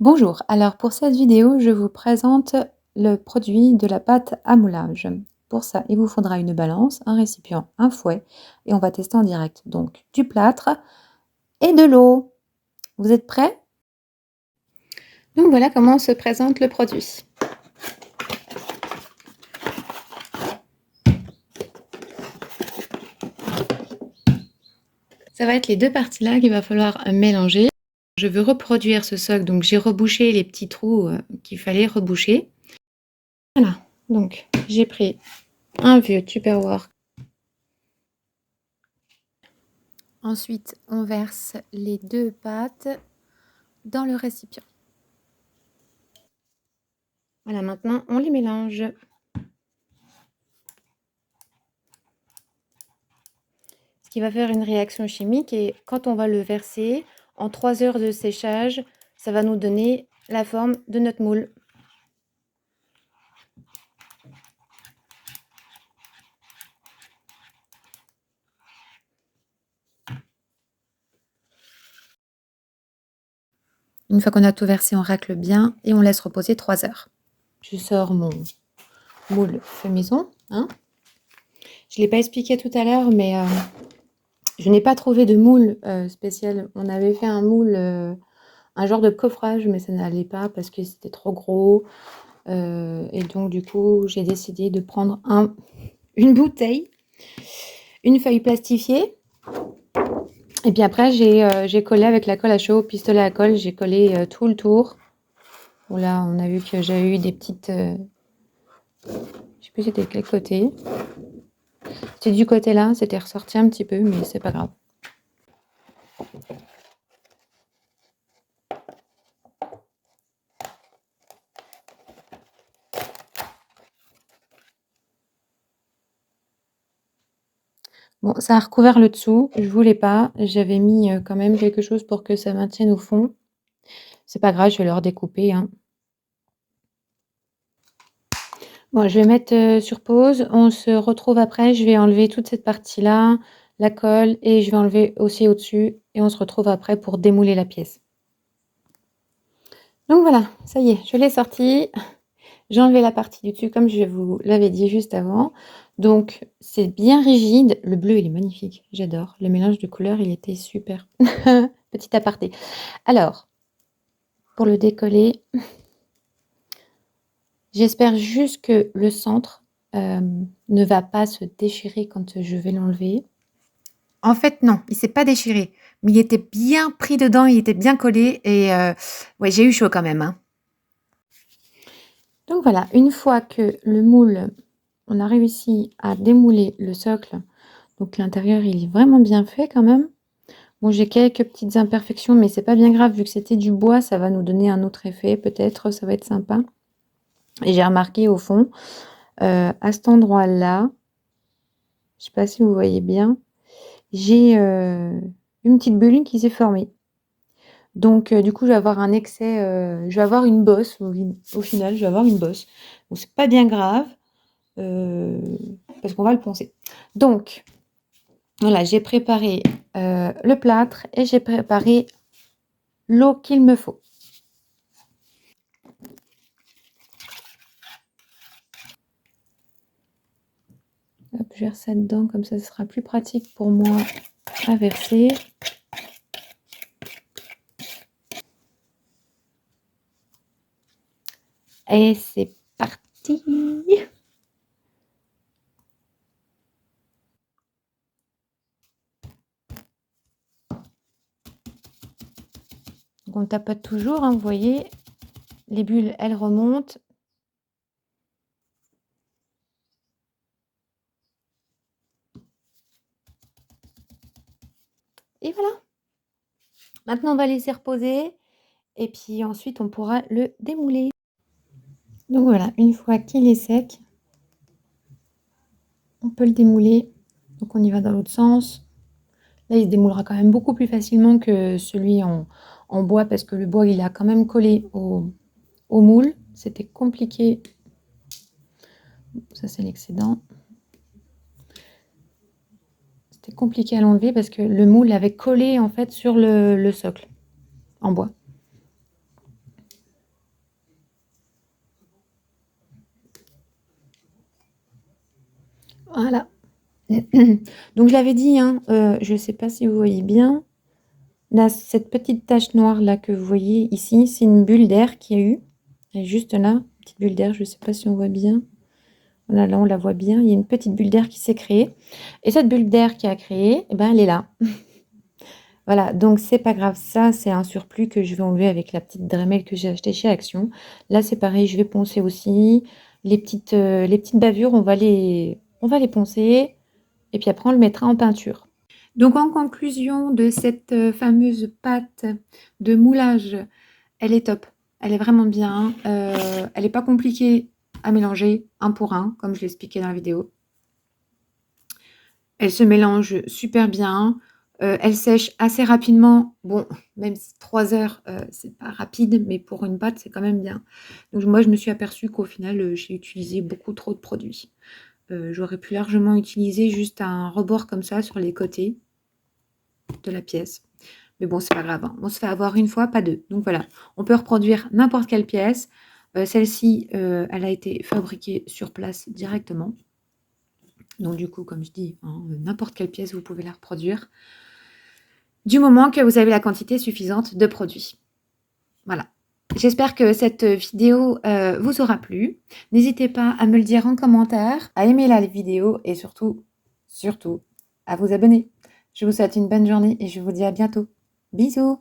Bonjour, alors pour cette vidéo, je vous présente le produit de la pâte à moulage. Pour ça, il vous faudra une balance, un récipient, un fouet et on va tester en direct. Donc du plâtre et de l'eau. Vous êtes prêts? Donc voilà comment se présente le produit. Ça va être les deux parties-là qu'il va falloir mélanger. Je veux reproduire ce socle, donc j'ai rebouché les petits trous qu'il fallait reboucher. Voilà, donc j'ai pris un vieux Tupperware. Ensuite, on verse les deux pâtes dans le récipient. Voilà, maintenant on les mélange. Ce qui va faire une réaction chimique et quand on va le verser, en 3 heures de séchage, ça va nous donner la forme de notre moule. Une fois qu'on a tout versé, on racle bien et on laisse reposer 3 heures. Je sors mon moule fait maison. Je ne l'ai pas expliqué tout à l'heure, mais je n'ai pas trouvé de moule spécial. On avait fait un moule, un genre de coffrage, mais ça n'allait pas parce que c'était trop gros. Et donc, du coup, j'ai décidé de prendre une bouteille, une feuille plastifiée. Et puis après, j'ai collé avec la colle à chaud, pistolet à colle, j'ai collé tout le tour. Bon, là, on a vu que j'avais eu des petites... je sais plus c'était de quel côté. C'était du côté là, c'était ressorti un petit peu, mais c'est pas grave. Bon, ça a recouvert le dessous, je voulais pas. J'avais mis quand même quelque chose pour que ça maintienne au fond. C'est pas grave, je vais le redécouper. Bon, je vais mettre sur pause. On se retrouve après. Je vais enlever toute cette partie-là, la colle, et je vais enlever aussi au-dessus. Et on se retrouve après pour démouler la pièce. Donc voilà, ça y est, je l'ai sorti. J'ai enlevé la partie du dessus comme je vous l'avais dit juste avant. Donc c'est bien rigide. Le bleu, il est magnifique. J'adore. Le mélange de couleurs, il était super. Petit aparté. Alors, pour le décoller, j'espère juste que le centre ne va pas se déchirer quand je vais l'enlever. En fait, non, il s'est pas déchiré, mais il était bien pris dedans, il était bien collé et ouais, j'ai eu chaud quand même. Donc voilà, une fois que le moule, on a réussi à démouler le socle, donc l'intérieur, il est vraiment bien fait quand même. Bon, j'ai quelques petites imperfections, mais c'est pas bien grave, vu que c'était du bois, ça va nous donner un autre effet, peut-être, ça va être sympa. Et j'ai remarqué au fond, à cet endroit-là, je sais pas si vous voyez bien, j'ai une petite bulle qui s'est formée. Donc du coup, je vais avoir un excès, je vais avoir une bosse au final, je vais avoir une bosse. Bon, c'est pas bien grave, parce qu'on va le poncer. Donc voilà, j'ai préparé le plâtre et j'ai préparé l'eau qu'il me faut. Hop, je verse ça dedans, comme ça, ce sera plus pratique pour moi à verser. Et c'est parti! Donc on tapote toujours, vous voyez, les bulles, elles remontent. Et voilà! Maintenant, on va laisser reposer et puis ensuite, on pourra le démouler. Donc voilà, une fois qu'il est sec, on peut le démouler. Donc on y va dans l'autre sens. Là, il se démoulera quand même beaucoup plus facilement que celui en bois parce que le bois, il a quand même collé au moule. C'était compliqué. Ça, c'est l'excédent. C'était compliqué à l'enlever parce que le moule avait collé en fait sur le socle en bois. Voilà. Donc je l'avais dit, hein, je ne sais pas si vous voyez bien, là, cette petite tache noire là que vous voyez ici, c'est une bulle d'air qu'il y a eu. Elle est juste là, une petite bulle d'air, je ne sais pas si on voit bien. Voilà, là on la voit bien, il y a une petite bulle d'air qui s'est créée. Et cette bulle d'air qui a créé, eh ben, elle est là. Voilà, donc c'est pas grave, ça c'est un surplus que je vais enlever avec la petite Dremel que j'ai achetée chez Action. Là c'est pareil, je vais poncer aussi. Les petites bavures, on va les poncer et puis après on le mettra en peinture. Donc en conclusion de cette fameuse pâte de moulage, elle est top, elle est vraiment bien. Elle n'est pas compliquée à mélanger un pour un, comme je l'expliquais dans la vidéo. Elle se mélange super bien. Elle sèche assez rapidement. Bon, même si 3 heures, c'est pas rapide, mais pour une pâte, c'est quand même bien. Donc moi, je me suis aperçue qu'au final, j'ai utilisé beaucoup trop de produits. J'aurais pu largement utiliser juste un rebord comme ça sur les côtés de la pièce. Mais bon, c'est pas grave, hein. On se fait avoir une fois, pas deux. Donc voilà, on peut reproduire n'importe quelle pièce. Celle-ci, elle a été fabriquée sur place directement. Donc du coup, comme je dis, hein, n'importe quelle pièce, vous pouvez la reproduire. Du moment que vous avez la quantité suffisante de produits. Voilà. J'espère que cette vidéo vous aura plu. N'hésitez pas à me le dire en commentaire, à aimer la vidéo et surtout, à vous abonner. Je vous souhaite une bonne journée et je vous dis à bientôt. Bisous!